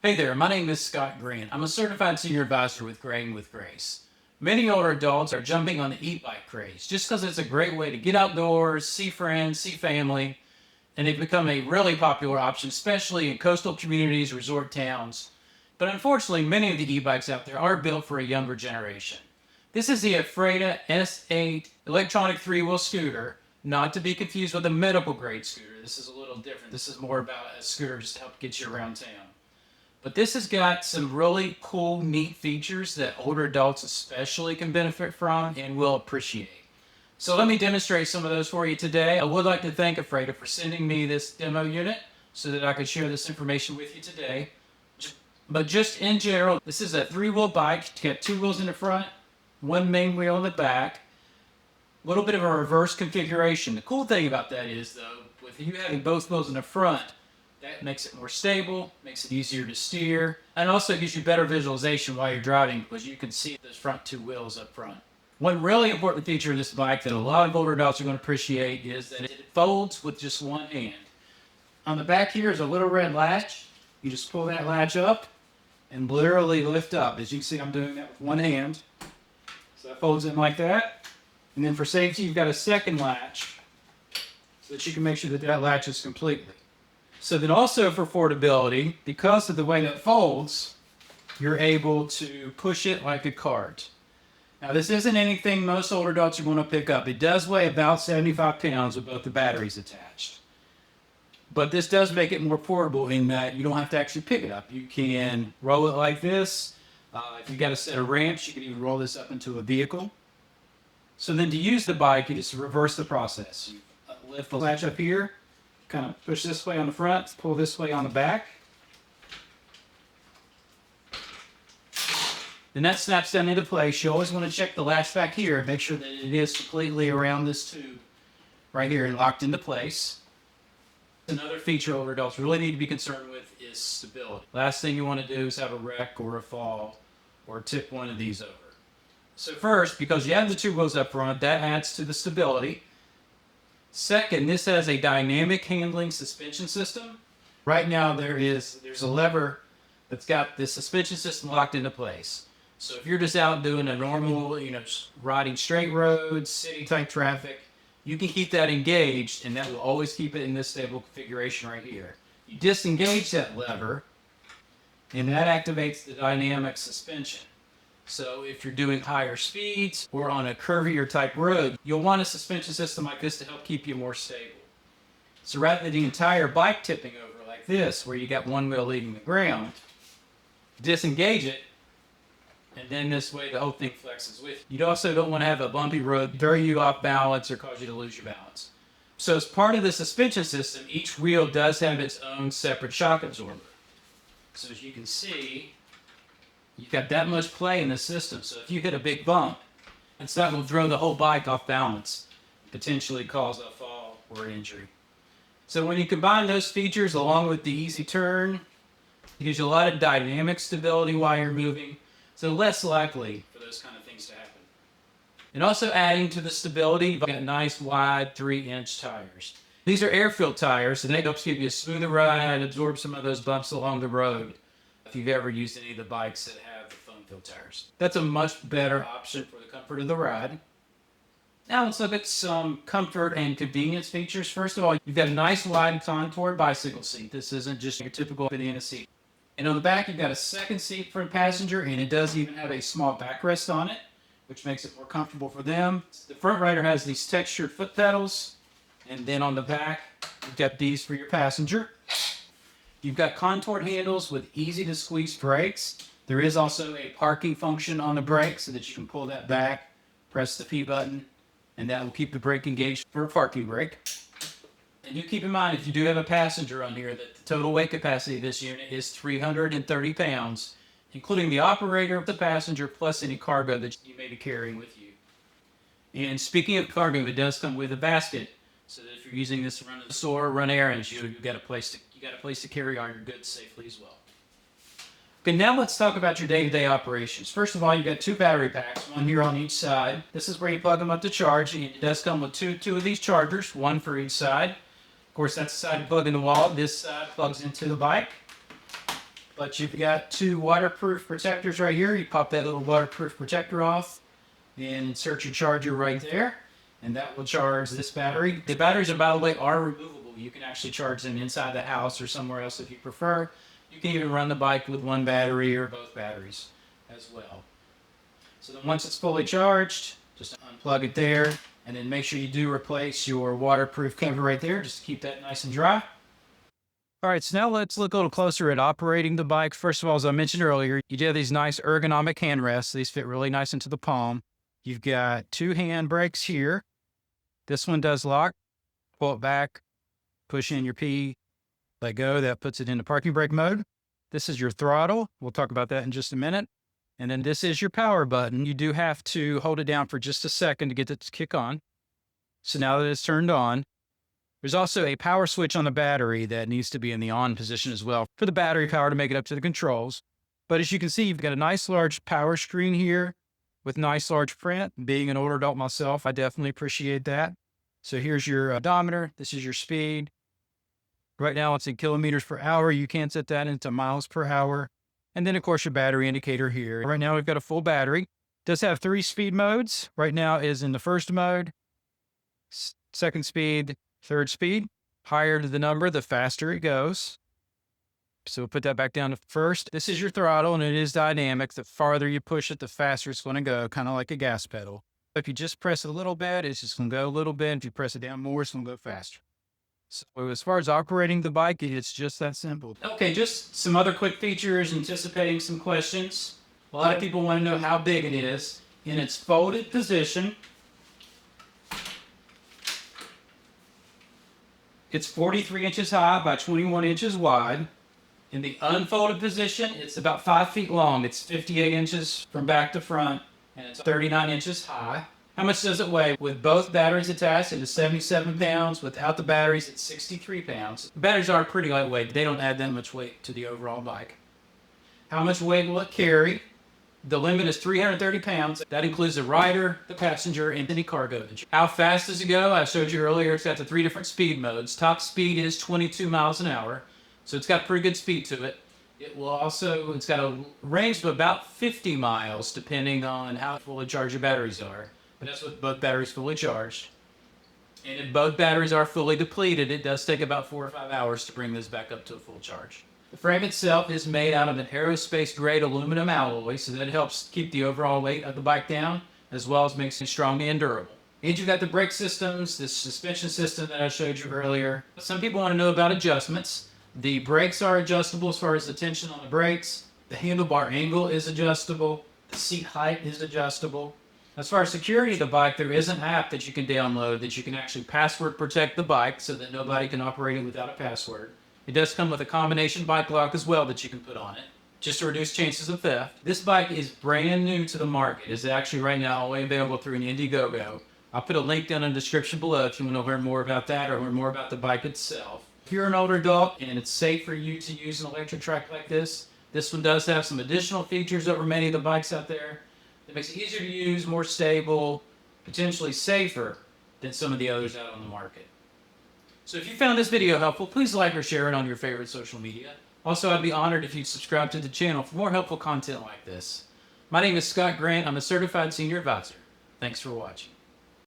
Hey there, my name is Scott Grant. I'm a certified senior advisor with Grading with Grace. Many older adults are jumping on the e-bike craze just because it's a great way to get outdoors, see friends, see family, and they've become a really popular option, especially in coastal communities, resort towns. But unfortunately, many of the e-bikes out there are built for a younger generation. This is the Afreda S-8 electronic three-wheel scooter, not to be confused with a medical grade scooter. This is a little different. This is more about a scooter just to help get you around town. But this has got some really cool, neat features that older adults especially can benefit from and will appreciate. So let me demonstrate some of those for you today. I would like to thank Afreda for sending me this demo unit so that I could share this information with you today. But just in general, this is a three-wheel bike. It's got two wheels in the front, one main wheel in the back. A little bit of a reverse configuration. The cool thing about that is, though, with you having both wheels in the front, that makes it more stable, makes it easier to steer, and also gives you better visualization while you're driving because you can see those front two wheels up front. One really important feature of this bike that a lot of older adults are going to appreciate is that it folds with just one hand. On the back here is a little red latch. You just pull that latch up and literally lift up. As you can see, I'm doing that with one hand. So that folds in like that. And then for safety, you've got a second latch so that you can make sure that that latches completely. So then also for affordability, because of the way that folds, you're able to push it like a cart. Now this isn't anything most older adults are going to pick up. It does weigh about 75 pounds with both the batteries attached. But this does make it more portable in that you don't have to actually pick it up. You can roll it like this. If you've got a set of ramps, you can even roll this up into a vehicle. So then to use the bike, you just reverse the process. You lift the latch up here, kind of push this way on the front, pull this way on the back. Then that snaps down into place. You always want to check the latch back here and make sure that it is completely around this tube right here and locked into place. Another feature older adults really need to be concerned with is stability. Last thing you want to do is have a wreck or a fall or tip one of these over. So first, because you have the two wheels up front, that adds to the stability. Second, this has a dynamic handling suspension system. Right now there's a lever that's got this suspension system locked into place. So if you're just out doing a normal, riding straight roads, city type traffic, you can keep that engaged and that will always keep it in this stable configuration right here. You disengage that lever and that activates the dynamic suspension. So if you're doing higher speeds or on a curvier type road, you'll want a suspension system like this to help keep you more stable. So rather than the entire bike tipping over like this, where you got one wheel leaving the ground, disengage it, and then this way the whole thing flexes with you. You also don't want to have a bumpy road throw you off balance or cause you to lose your balance. So as part of the suspension system, each wheel does have its own separate shock absorber. So as you can see, you've got that much play in the system. So if you hit a big bump, it's not going to throw the whole bike off balance, potentially cause a fall or injury. So when you combine those features along with the easy turn, it gives you a lot of dynamic stability while you're moving, so less likely for those kind of things to happen. And also adding to the stability, you've got nice wide 3-inch tires. These are air-filled tires, and they help give you a smoother ride, absorb some of those bumps along the road. If you've ever used any of the bikes that have the foam-filled tires, that's a much better option for the comfort of the ride. Now let's look at some comfort and convenience features. First of all, you've got a nice wide contoured bicycle seat. This isn't just your typical banana seat. And on the back, you've got a second seat for the passenger, and it does even have a small backrest on it, which makes it more comfortable for them. The front rider has these textured foot pedals, and then on the back, you've got these for your passenger. You've got contoured handles with easy to squeeze brakes. There is also a parking function on the brake so that you can pull that back, press the P button, and that will keep the brake engaged for a parking brake. And you keep in mind, if you do have a passenger on here, that the total weight capacity of this unit is 330 pounds, including the operator, the passenger, plus any cargo that you may be carrying with you. And speaking of cargo, it does come with a basket, so that if you're using this to run to the store or run errands, you've got a place to carry all your goods safely as well. Okay, now let's talk about your day-to-day operations. First of all, you've got two battery packs, one here on each side. This is where you plug them up to charge, and it does come with two of these chargers, one for each side. Of course, that's the side you plug in the wall. This side plugs into the bike. But you've got two waterproof protectors right here. You pop that little waterproof protector off and insert your charger right there, and that will charge this battery. The batteries, by the way, are removable. You can actually charge them inside the house or somewhere else if you prefer. You can even run the bike with one battery or both batteries as well. So then once it's fully charged, just unplug it there, and then make sure you do replace your waterproof cover right there just to keep that nice and dry. All right, so now let's look a little closer at operating the bike. First of all, as I mentioned earlier, you do have these nice ergonomic hand rests. These fit really nice into the palm. You've got two hand brakes here. This one does lock. Pull it back, push in your P, let go. That puts it into parking brake mode. This is your throttle. We'll talk about that in just a minute. And then this is your power button. You do have to hold it down for just a second to get it to kick on. So now that it's turned on, there's also a power switch on the battery that needs to be in the on position as well for the battery power to make it up to the controls. But as you can see, you've got a nice large power screen here with nice large print. Being an older adult myself, I definitely appreciate that. So here's your odometer. This is your speed. Right now it's in kilometers per hour. You can set that into miles per hour. And then of course your battery indicator here. Right now we've got a full battery. It does have 3 speed modes. Right now is in the first mode, second speed, third speed. Higher the number, the faster it goes. So we'll put that back down to first. This is your throttle and it is dynamic. The farther you push it, the faster it's going to go, kind of like a gas pedal. If you just press a little bit, it's just going to go a little bit. If you press it down more, it's going to go faster. So as far as operating the bike, it's just that simple. Okay, just some other quick features, anticipating some questions. A lot of people want to know how big it is. In its folded position, it's 43 inches high by 21 inches wide. In the unfolded position, it's about 5 feet long. It's 58 inches from back to front, and it's 39 inches high. How much does it weigh? With both batteries attached, it is 77 pounds. Without the batteries, it's 63 pounds. The batteries are pretty lightweight. They don't add that much weight to the overall bike. How much weight will it carry? The limit is 330 pounds. That includes the rider, the passenger, and any cargo. How fast does it go? I showed you earlier, it's got the 3 different speed modes. Top speed is 22 miles an hour, so it's got pretty good speed to it. It's got a range of about 50 miles, depending on how fully charged your batteries are. But that's with both batteries fully charged. And if both batteries are fully depleted, it does take about 4 or 5 hours to bring this back up to a full charge. The frame itself is made out of an aerospace-grade aluminum alloy, so that helps keep the overall weight of the bike down, as well as makes it strong and durable. And you've got the brake systems, the suspension system that I showed you earlier. Some people want to know about adjustments. The brakes are adjustable as far as the tension on the brakes. The handlebar angle is adjustable. The seat height is adjustable. As far as security of the bike, there is an app that you can download that you can actually password protect the bike so that nobody can operate it without a password. It does come with a combination bike lock as well that you can put on it, just to reduce chances of theft. This bike is brand new to the market. It's actually right now only available through an Indiegogo. I'll put a link down in the description below if you want to learn more about that or learn more about the bike itself. If you're an older adult and it's safe for you to use an electric trike like this one does have some additional features over many of the bikes out there. It makes it easier to use, more stable, potentially safer than some of the others out on the market. So if you found this video helpful, please like or share it on your favorite social media. Also, I'd be honored if you'd subscribe to the channel for more helpful content like this. My name is Scott Grant. I'm a certified senior advisor. Thanks for watching.